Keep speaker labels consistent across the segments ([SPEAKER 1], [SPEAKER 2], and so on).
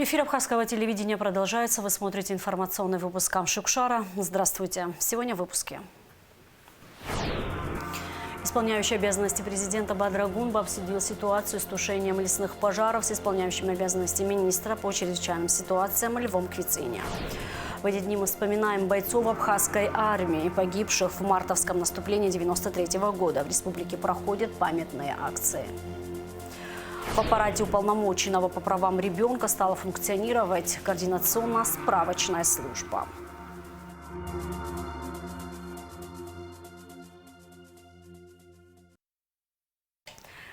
[SPEAKER 1] Эфир Абхазского телевидения продолжается. Вы смотрите информационный выпуск Камшукшара. Здравствуйте. Сегодня в выпуске. Исполняющий обязанности президента Бадыр Агунба обсудил ситуацию с тушением лесных пожаров с исполняющим обязанности министра по чрезвычайным ситуациям Львом Квициня. В эти дни мы вспоминаем бойцов абхазской армии, погибших в мартовском наступлении 1993 года. В республике проходят памятные акции. В аппарате уполномоченного по правам ребенка стала функционировать координационно-справочная служба.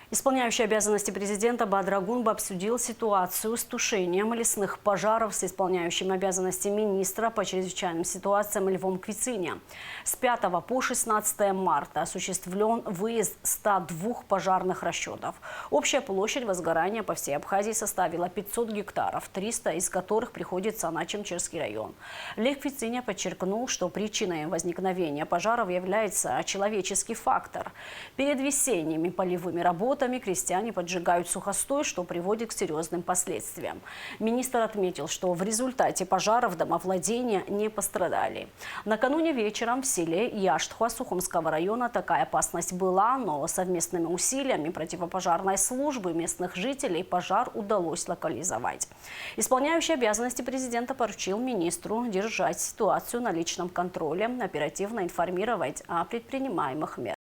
[SPEAKER 1] Исполняющий обязанности президента Бадыр Агунба обсудил ситуацию с тушением лесных пожаров с исполняющим обязанности министра по чрезвычайным ситуациям Львом Квициня. С 5 по 16 марта осуществлен выезд 102 пожарных расчетов. Общая площадь возгорания по всей Абхазии составила 500 гектаров, 300 из которых приходится на Чемчирский район. Лев Квициня подчеркнул, что причиной возникновения пожаров является человеческий фактор. Перед весенними полевыми работами крестьяне поджигают сухостой, что приводит к серьезным последствиям. Министр отметил, что в результате пожаров домовладения не пострадали. Накануне вечером в селе Яштхуа Сухумского района такая опасность была, но совместными усилиями противопожарной службы местных жителей пожар удалось локализовать. Исполняющий обязанности президента поручил министру держать ситуацию на личном контроле, оперативно информировать о предпринимаемых мерах.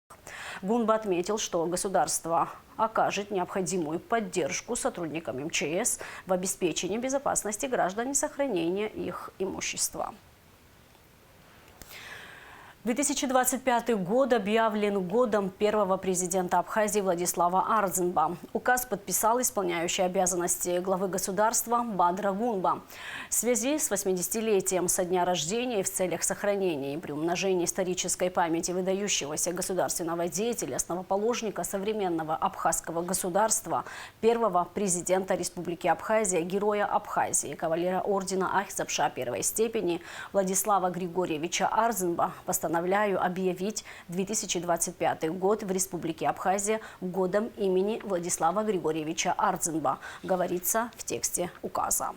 [SPEAKER 1] Гунба отметил, что государство окажет необходимую поддержку сотрудникам МЧС в обеспечении безопасности граждан и сохранения их имущества. 2025 год объявлен годом первого президента Абхазии Владислава Ардзинба. Указ подписал исполняющий обязанности главы государства Бадыр Агунба. В связи с 80-летием со дня рождения и в целях сохранения и приумножения исторической памяти выдающегося государственного деятеля, основоположника современного абхазского государства, первого президента Республики Абхазия, героя Абхазии, кавалера ордена Ахзапша первой степени Владислава Григорьевича Ардзинба постановляю объявить 2025 год в Республике Абхазия годом имени Владислава Григорьевича Ардзинба, говорится в тексте указа.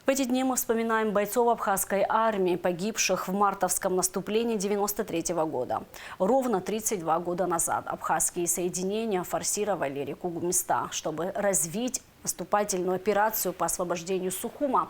[SPEAKER 1] В эти дни мы вспоминаем бойцов абхазской армии, погибших в мартовском наступлении 1993 года. Ровно 32 года назад абхазские соединения форсировали реку Гумиста, чтобы развить наступательную операцию по освобождению Сухума.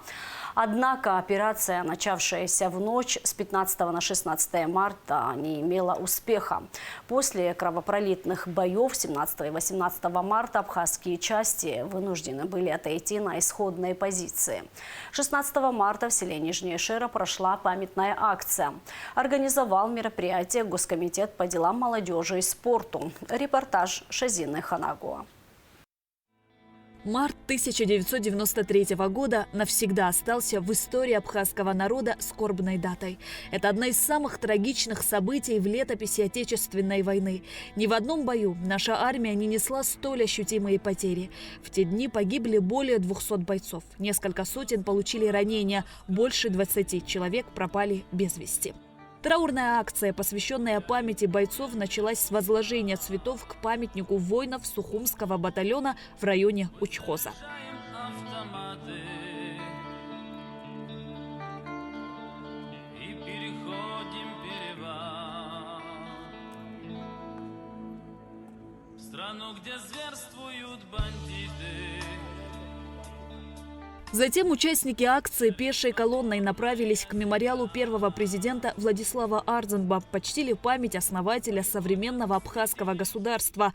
[SPEAKER 1] Однако операция, начавшаяся в ночь с 15 на 16 марта, не имела успеха. После кровопролитных боев 17 и 18 марта абхазские части вынуждены были отойти на исходные позиции. 16 марта в селе Нижняя Шера прошла памятная акция. Организовал мероприятие Госкомитет по делам молодежи и спорту. Репортаж Шазины Ханагуа.
[SPEAKER 2] Март 1993 года навсегда остался в истории абхазского народа скорбной датой. Это одна из самых трагичных событий в летописи Отечественной войны. Ни в одном бою наша армия не несла столь ощутимые потери. В те дни погибли более 200 бойцов. Несколько сотен получили ранения, больше 20 человек пропали без вести. Траурная акция, посвященная памяти бойцов, началась с возложения цветов к памятнику воинов Сухумского батальона в районе Учхоза. Затем участники акции пешей колонной направились к мемориалу первого президента Владислава Ардзинба, почтили память основателя современного абхазского государства.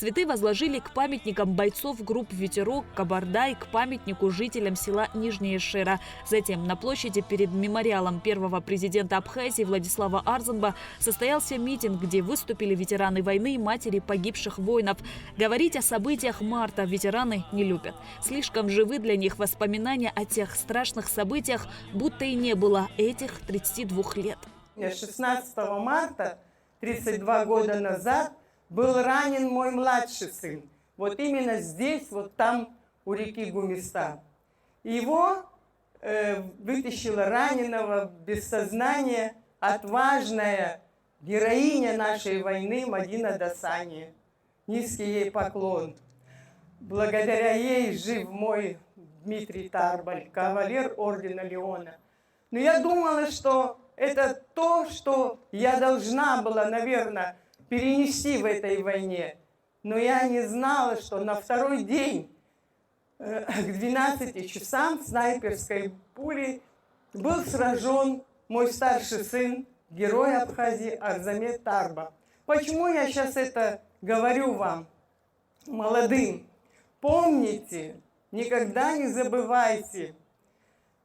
[SPEAKER 2] Цветы возложили к памятникам бойцов групп «Ветерок», «Кабардай», к памятнику жителям села Нижняя Шера. Затем на площади перед мемориалом первого президента Абхазии Владислава Ардзинба состоялся митинг, где выступили ветераны войны и матери погибших воинов. Говорить о событиях марта ветераны не любят. Слишком живы для них воспоминания о тех страшных событиях, будто и не было этих 32 лет.
[SPEAKER 3] 16 марта, 32 года назад, был ранен мой младший сын. Вот именно здесь, вот там, у реки Гумиста. Его вытащила раненого без сознания отважная героиня нашей войны Мадина Досани. Низкий ей поклон. Благодаря ей жив мой Дмитрий Тарбаль, кавалер ордена Леона. Но я думала, что это то, что я должна была, наверное, перенести в этой войне. Но я не знала, что на второй день к 12 часам снайперской пулей был сражен мой старший сын, герой Абхазии Арзамет Тарба. Почему я сейчас это говорю вам, молодым? Помните, никогда не забывайте,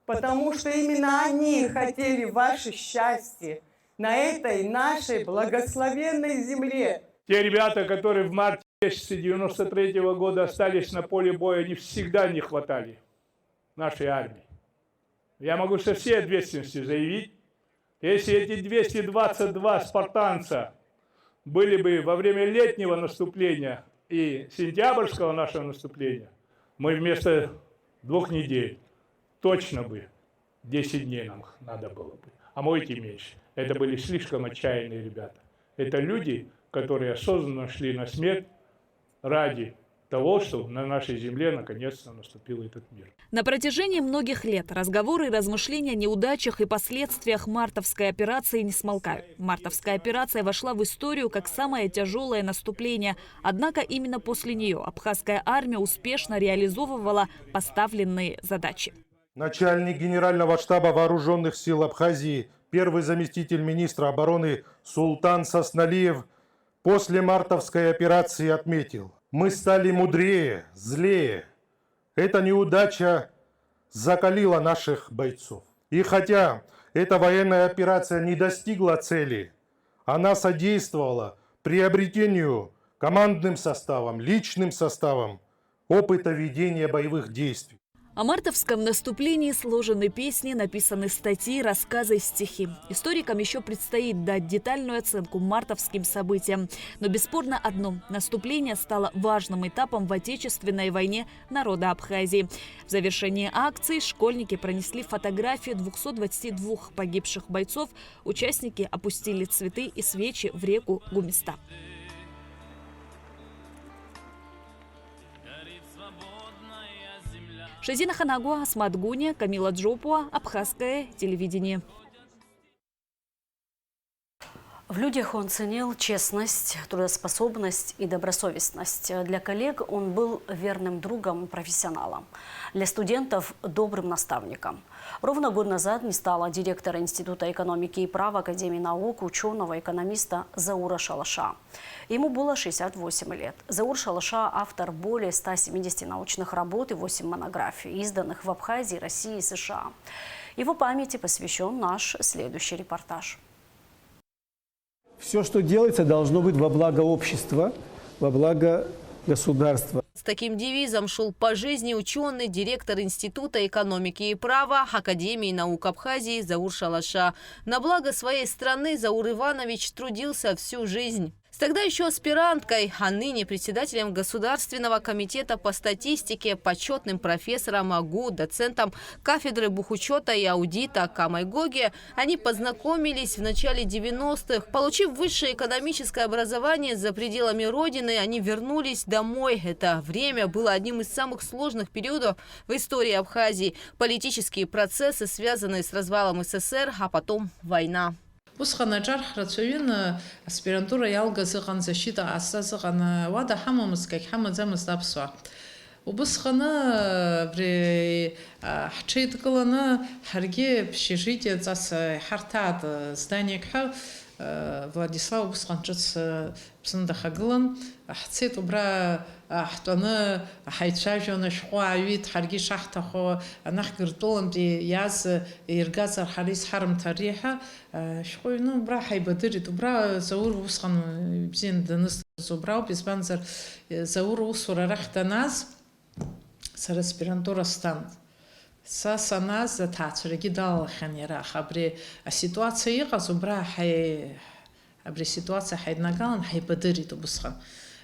[SPEAKER 3] потому что именно они хотели ваше счастье на этой нашей благословенной земле.
[SPEAKER 4] Те ребята, которые в марте 1993 года остались на поле боя, они всегда не хватали нашей армии. Я могу со всей ответственностью заявить, если эти 222 спартанца были бы во время летнего наступления и сентябрьского нашего наступления, мы вместо 2 недель точно бы 10 дней нам надо было бы, а может и меньше. Это были слишком отчаянные ребята. Это люди, которые осознанно шли на смерть ради того, чтобы на нашей земле наконец-то наступил этот мир.
[SPEAKER 2] На протяжении многих лет разговоры и размышления о неудачах и последствиях мартовской операции не смолкают. Мартовская операция вошла в историю как самое тяжелое наступление. Однако именно после нее абхазская армия успешно реализовывала поставленные задачи.
[SPEAKER 5] Начальник Генерального штаба Вооруженных сил Абхазии, первый заместитель министра обороны Султан Сосналиев после мартовской операции отметил: мы стали мудрее, злее. Эта неудача закалила наших бойцов. И хотя эта военная операция не достигла цели, она содействовала приобретению командным составом, личным составом опыта ведения боевых действий.
[SPEAKER 2] О мартовском наступлении сложены песни, написаны статьи, рассказы, стихи. Историкам еще предстоит дать детальную оценку мартовским событиям. Но бесспорно одно – наступление стало важным этапом в Отечественной войне народа Абхазии. В завершении акции школьники пронесли фотографии 222 погибших бойцов. Участники опустили цветы и свечи в реку Гумиста. Шазина Ханагуа, Асмат Гуня, Камила Джопуа, Абхазское телевидение.
[SPEAKER 1] В людях он ценил честность, трудоспособность и добросовестность. Для коллег он был верным другом и профессионалом. Для студентов – добрым наставником. Ровно год назад не стало директора Института экономики и права Академии наук, ученого-экономиста Заура Шалаша. Ему было 68 лет. Заур Шалаша – автор более 170 научных работ и 8 монографий, изданных в Абхазии, России и США. Его памяти посвящен наш следующий репортаж.
[SPEAKER 6] Все, что делается, должно быть во благо общества, во благо государства.
[SPEAKER 7] С таким девизом шел по жизни ученый, директор Института экономики и права Академии наук Абхазии Заур Шалаша. На благо своей страны Заур Иванович трудился всю жизнь. Тогда еще аспиранткой, а ныне председателем Государственного комитета по статистике, почетным профессором АГУ, доцентом кафедры бухучета и аудита Камайгоги, они познакомились в начале 90-х. Получив высшее экономическое образование за пределами родины, они вернулись домой. Это время было одним из самых сложных периодов в истории Абхазии. Политические процессы, связанные с развалом СССР, а потом война.
[SPEAKER 8] Усхана джарх рацуин аспирантура ялга зыган защита асса зыган вада хамамыз как хамазамыз дапсва. Убысхана при хчейткалана харге общежитие зас хартад здание кха Владислав Убысханчыц псындахаглан хцет убра ахтана хайчажона шхуавит харги шахтахо нахгыртолам ди яз иргазар харис харм тариха шхуйну бра хайбадырит убра Заур Убысхан бзен дыныс зубрау безбанзар Заур Усура рахтаназ сар аспирантура станд. саназ таацәарагьы далалахьан иара, аха абри аситуациа иҟаз убра абри аситуациа ҳаиднагалан ҳаибадырит убысҟан.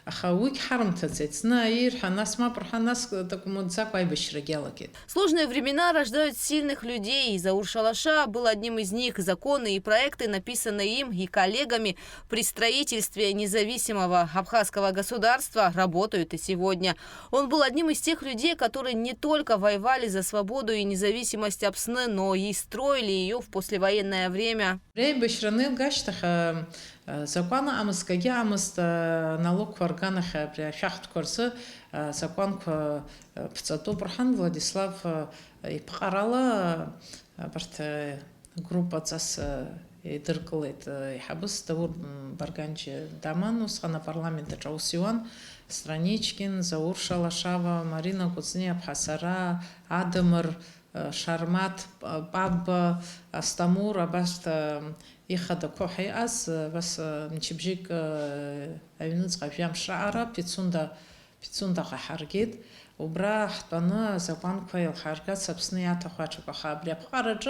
[SPEAKER 8] Аха уигь ҳарымҭаӡеит. Зны аирҳәа, нас мап рҳәа, нас такәмыӡакәа аибашьрагьы иалагеит.
[SPEAKER 7] Сложные времена рождают сильных людей, и Заур Шалаша был одним из них. Законы и проекты, написанные им и коллегами при строительстве независимого абхазского государства, работают и сегодня. Он был одним из тех людей, которые не только воевали за свободу и независимость Апсны, но и строили ее в послевоенное время.
[SPEAKER 8] Закон амыскаги амыст налог органах при шахт курсы закон пцату Бурхан Владислав и пхарала барт группа цас и дыркалет и хабыс Заур Барганчи Даманус хана парламента Чаусион Страничкин, Заур Шалашава, Марина Куцни, Абхасара, Адамыр, Шармат, Баб, Астамур, Абаст يخد كوحي أس بس نشبجيك أينوز قفيام شعرة بيتسوندا خارجيد وبرا حطنا زبان كوي الخارجات سبسنيات أخواتك خابري بخارج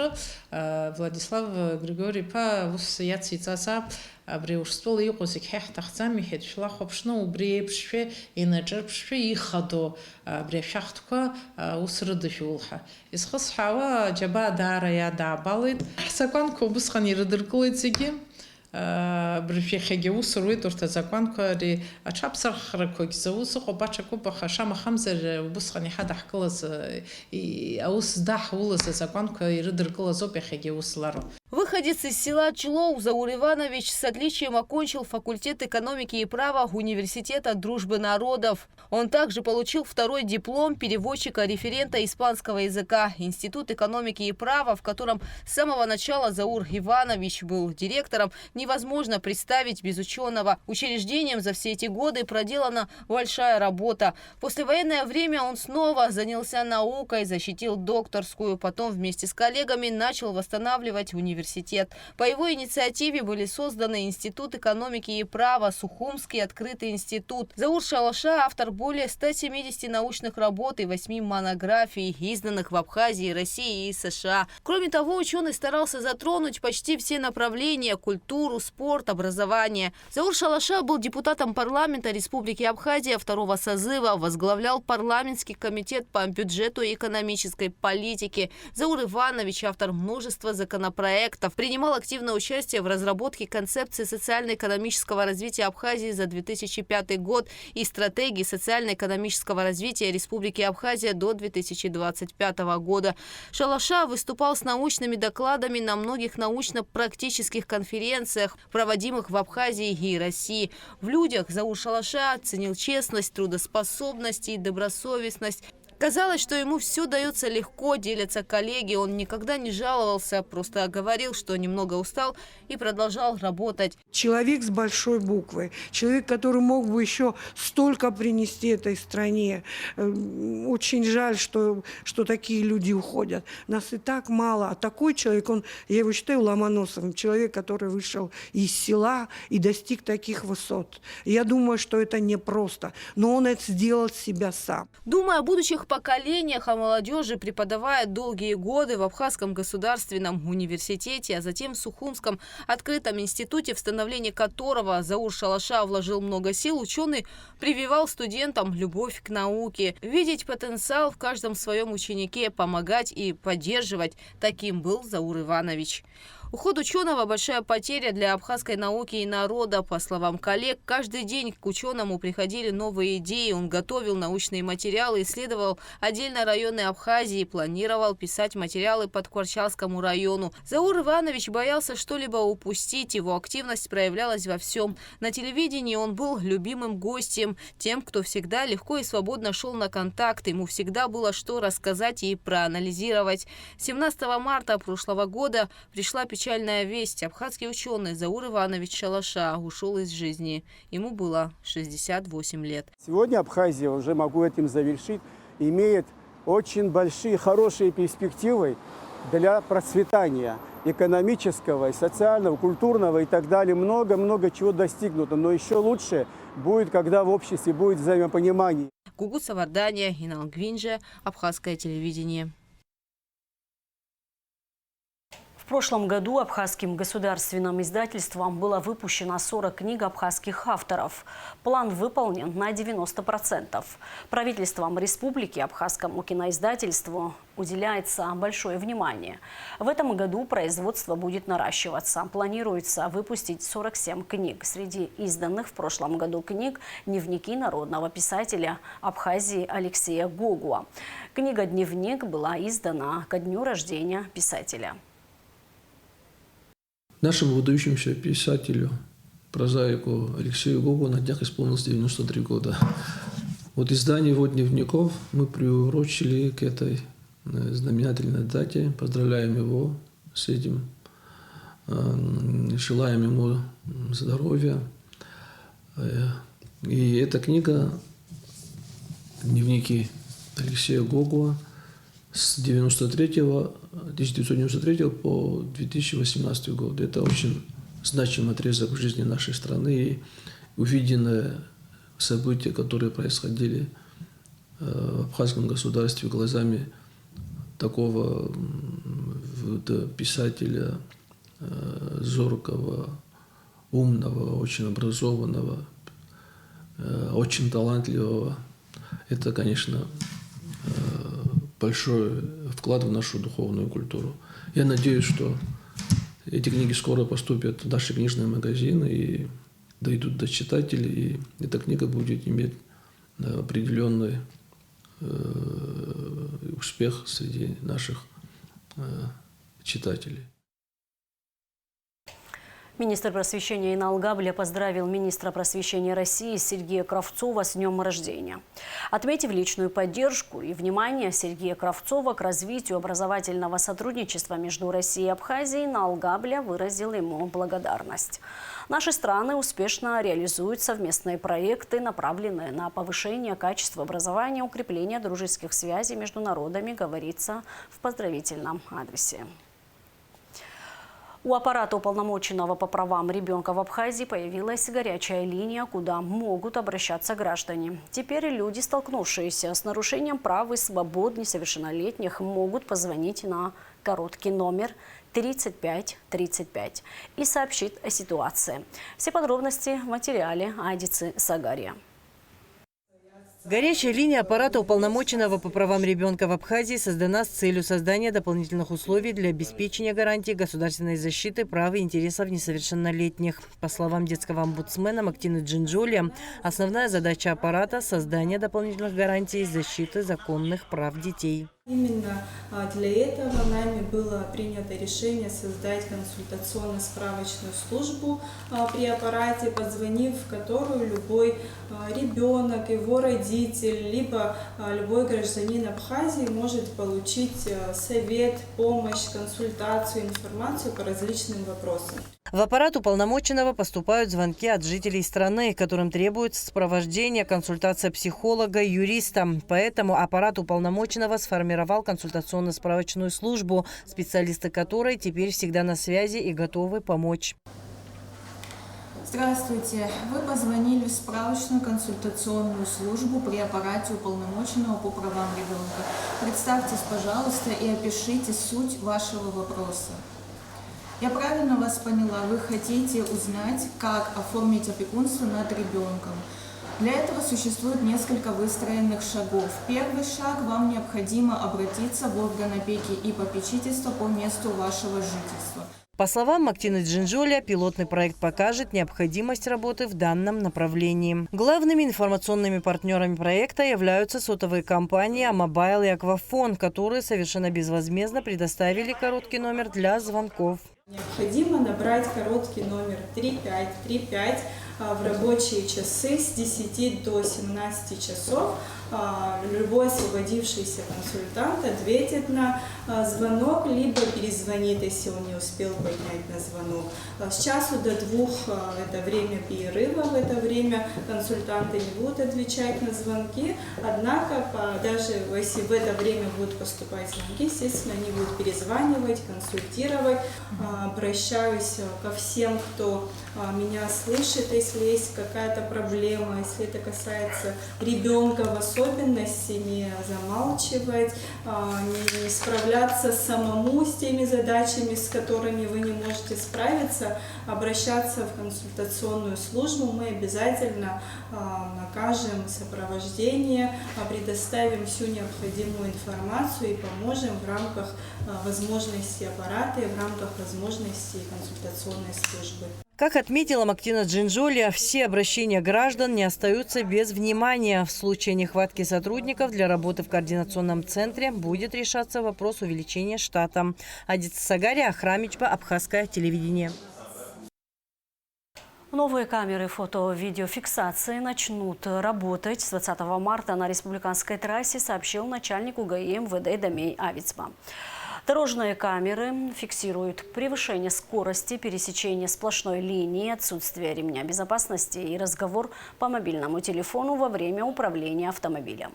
[SPEAKER 8] فلاديسلاف غريغوري با وسيات سيتاسا أبري وشتول يقوسك حيح تختامي حد شلا خبشنا وبري بشفي ينجر بشفي يخدو أبري شختكوا وسرد شولها إسخص حوا جبا دارا يا دعباليد حسكان كوبس خاني ردركليد سيجي برفي خيجي وسرويد ورتا زكوان كوري أشاب سرخر كوكي وسق وباتشا كوبا خشام خمسة وبسخني حدا حكلس أوس دح ولس زكوان كوري ردركلس وبي خيجي وسلارو.
[SPEAKER 7] Выходец из села Чулоу, Заур Иванович с отличием окончил факультет экономики и права Университета дружбы народов. Он также получил второй диплом переводчика-референта испанского языка. Институт экономики и права, в котором с самого начала Заур Иванович был директором, невозможно представить без ученого. Учреждением за все эти годы проделана большая работа. В послевоенное время он снова занялся наукой, защитил докторскую, потом вместе с коллегами начал восстанавливать университет. По его инициативе были созданы Институт экономики и права, Сухумский открытый институт. Заур Шалаша – автор более 170 научных работ и 8 монографий, изданных в Абхазии, России и США. Кроме того, ученый старался затронуть почти все направления – культуру, спорт, образование. Заур Шалаша был депутатом парламента Республики Абхазия второго созыва, возглавлял парламентский комитет по бюджету и экономической политике. Заур Иванович – автор множества законопроектов, принимал активное участие в разработке концепции социально-экономического развития Абхазии за 2005 год и стратегии социально-экономического развития Республики Абхазия до 2025 года. Шалаша выступал с научными докладами на многих научно-практических конференциях, проводимых в Абхазии и России. В людях Заур Шалаша ценил честность, трудоспособность и добросовестность. Казалось, что ему все дается легко, делятся коллеги. Он никогда не жаловался, просто говорил, что немного устал и продолжал работать.
[SPEAKER 9] Человек с большой буквы, человек, который мог бы еще столько принести этой стране. Очень жаль, что такие люди уходят. Нас и так мало. А такой человек, я его считаю Ломоносовым, человек, который вышел из села и достиг таких высот. Я думаю, что это непросто, но он это сделал себя сам.
[SPEAKER 7] Думая о будущих поколениях, о молодежи, преподавая долгие годы в Абхазском государственном университете, а затем в Сухумском открытом институте, в становление которого Заур Шалаша вложил много сил, ученый прививал студентам любовь к науке, видеть потенциал в каждом своем ученике, помогать и поддерживать. Таким был Заур Иванович. Уход ученого – большая потеря для абхазской науки и народа. По словам коллег, каждый день к ученому приходили новые идеи. Он готовил научные материалы, исследовал отдельно районы Абхазии, планировал писать материалы по Ткварчалскому району. Заур Иванович боялся что-либо упустить. Его активность проявлялась во всем. На телевидении он был любимым гостем, тем, кто всегда легко и свободно шел на контакт. Ему всегда было что рассказать и проанализировать. 17 марта прошлого года пришла печальная весть. Абхазский ученый Заур Иванович Шалаша ушел из жизни. Ему было 68 лет.
[SPEAKER 10] Сегодня Абхазия, уже могу этим завершить, имеет очень большие, хорошие перспективы для процветания экономического, социального, культурного и так далее. Много-много чего достигнуто. Но еще лучше будет, когда в обществе будет взаимопонимание.
[SPEAKER 7] Гугут Савардания, Инал Гвинже, Абхазское телевидение.
[SPEAKER 1] В прошлом году Абхазским государственным издательством было выпущено 40 книг абхазских авторов. План выполнен на 90%. Правительством республики Абхазскому киноиздательству уделяется большое внимание. В этом году производство будет наращиваться. Планируется выпустить 47 книг. Среди изданных в прошлом году книг «Дневники народного писателя Абхазии Алексея Гогуа». Книга «Дневник» была издана ко дню рождения писателя.
[SPEAKER 11] Нашему выдающемуся писателю, прозаику Алексею Гогуа на днях исполнилось 93 года. Вот издание его дневников мы приурочили к этой знаменательной дате. Поздравляем его с этим. Желаем ему здоровья. И эта книга «Дневники Алексея Гогуа» с 1993 по 2018 год. Это очень значимый отрезок в жизни нашей страны и увиденные события, которые происходили в абхазском государстве глазами такого писателя зоркого, умного, очень образованного, очень талантливого. Это, конечно, большой вклад в нашу духовную культуру. Я надеюсь, что эти книги скоро поступят в наши книжные магазины и дойдут до читателей, и эта книга будет иметь определенный успех среди наших читателей.
[SPEAKER 1] Министр просвещения Инал Габля поздравил министра просвещения России Сергея Кравцова с днем рождения. Отметив личную поддержку и внимание Сергея Кравцова к развитию образовательного сотрудничества между Россией и Абхазией, Инал Габля выразил ему благодарность. Наши страны успешно реализуют совместные проекты, направленные на повышение качества образования, укрепление дружеских связей между народами, говорится в поздравительном адресе. У аппарата уполномоченного по правам ребенка в Абхазии появилась горячая линия, куда могут обращаться граждане. Теперь люди, столкнувшиеся с нарушением прав и свобод несовершеннолетних, могут позвонить на короткий номер 3535 и сообщить о ситуации. Все подробности в материале Адицы Сагария.
[SPEAKER 7] Горячая линия аппарата уполномоченного по правам ребенка в Абхазии создана с целью создания дополнительных условий для обеспечения гарантий государственной защиты прав и интересов несовершеннолетних. По словам детского омбудсмена Мактины Джинджоли, основная задача аппарата – создание дополнительных гарантий защиты законных прав детей.
[SPEAKER 12] Именно для этого нами было принято решение создать консультационно-справочную службу при аппарате, позвонив в которую любой ребенок, его родитель, либо любой гражданин Абхазии может получить совет, помощь, консультацию, информацию по различным вопросам.
[SPEAKER 7] В аппарат уполномоченного поступают звонки от жителей страны, которым требуется сопровождение, консультация психолога, юриста. Поэтому аппарат уполномоченного сформировал консультационно-справочную службу, специалисты которой теперь всегда на связи и готовы помочь.
[SPEAKER 13] Здравствуйте. Вы позвонили в справочную консультационную службу при аппарате уполномоченного по правам ребенка. Представьтесь, пожалуйста, и опишите суть вашего вопроса. Я правильно вас поняла? Вы хотите узнать, как оформить опекунство над ребенком. Для этого существует несколько выстроенных шагов. Первый шаг – вам необходимо обратиться в орган опеки и попечительства по месту вашего жительства.
[SPEAKER 7] По словам Мактины Джинджоли, пилотный проект покажет необходимость работы в данном направлении. Главными информационными партнерами проекта являются сотовые компании «Амобайл» и «Аквафон», которые совершенно безвозмездно предоставили короткий номер для звонков.
[SPEAKER 12] Необходимо набрать короткий номер 3535 в рабочие часы с 10 до 17 часов. Любой освободившийся консультант ответит на звонок, либо перезвонит, если он не успел поднять на звонок. С часу до 2 это время перерыва, в это время консультанты не будут отвечать на звонки, однако даже если в это время будут поступать звонки, естественно, они будут перезванивать, консультировать. Обращаюсь ко всем, кто меня слышит, если есть какая-то проблема, если это касается ребенка в особенности, не замалчивать, не справляться самому с теми задачами, с которыми вы не можете справиться, обращаться в консультационную службу. Мы обязательно окажем сопровождение, предоставим всю необходимую информацию и поможем в рамках возможностей аппарата и в рамках возможностей консультационной службы.
[SPEAKER 14] Как отметила Мактина Джинджоли, все обращения граждан не остаются без внимания. В случае нехватки сотрудников для работы в координационном центре будет решаться вопрос увеличения штата. Адица Сагария, Ахрамичба, Абхазское телевидение.
[SPEAKER 1] Новые камеры фото-видеофиксации начнут работать с 20 марта на республиканской трассе, сообщил начальник УГИ МВД Дамей Авицба. Дорожные камеры фиксируют превышение скорости, пересечение сплошной линии, отсутствие ремня безопасности и разговор по мобильному телефону во время управления автомобилем.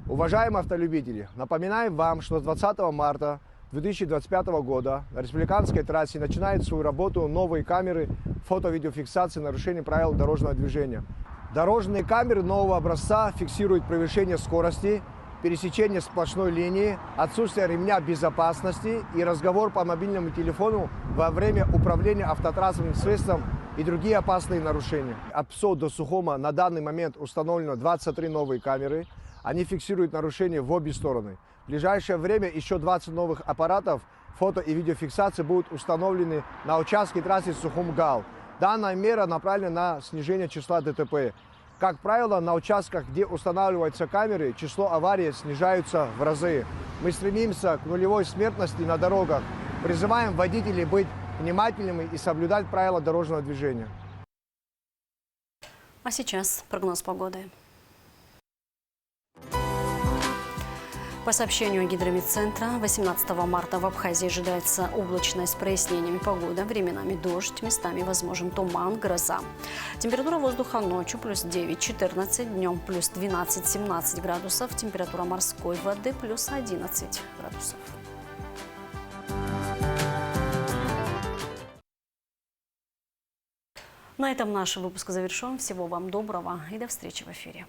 [SPEAKER 15] Уважаемые автолюбители, напоминаем вам, что с 20 марта 2025 года на республиканской трассе начинают свою работу новые камеры фото-видеофиксации нарушений правил дорожного движения. Дорожные камеры нового образца фиксируют превышение скорости, пересечение сплошной линии, отсутствие ремня безопасности и разговор по мобильному телефону во время управления автотранспортным средством и другие опасные нарушения. От ПСО до Сухума на данный момент установлено 23 новые камеры. Они фиксируют нарушения в обе стороны. В ближайшее время еще 20 новых аппаратов фото- и видеофиксации будут установлены на участке трассы Сухум-Гал. Данная мера направлена на снижение числа ДТП. Как правило, на участках, где устанавливаются камеры, число аварий снижается в разы. Мы стремимся к нулевой смертности на дорогах. Призываем водителей быть внимательными и соблюдать правила дорожного движения.
[SPEAKER 1] А сейчас прогноз погоды. По сообщению Гидрометцентра, 18 марта в Абхазии ожидается облачная с прояснениями погода, временами дождь, местами возможен туман, гроза. Температура воздуха ночью плюс 9-14, днем плюс 12-17 градусов, температура морской воды плюс 11 градусов. На этом наш выпуск завершен. Всего вам доброго и до встречи в эфире.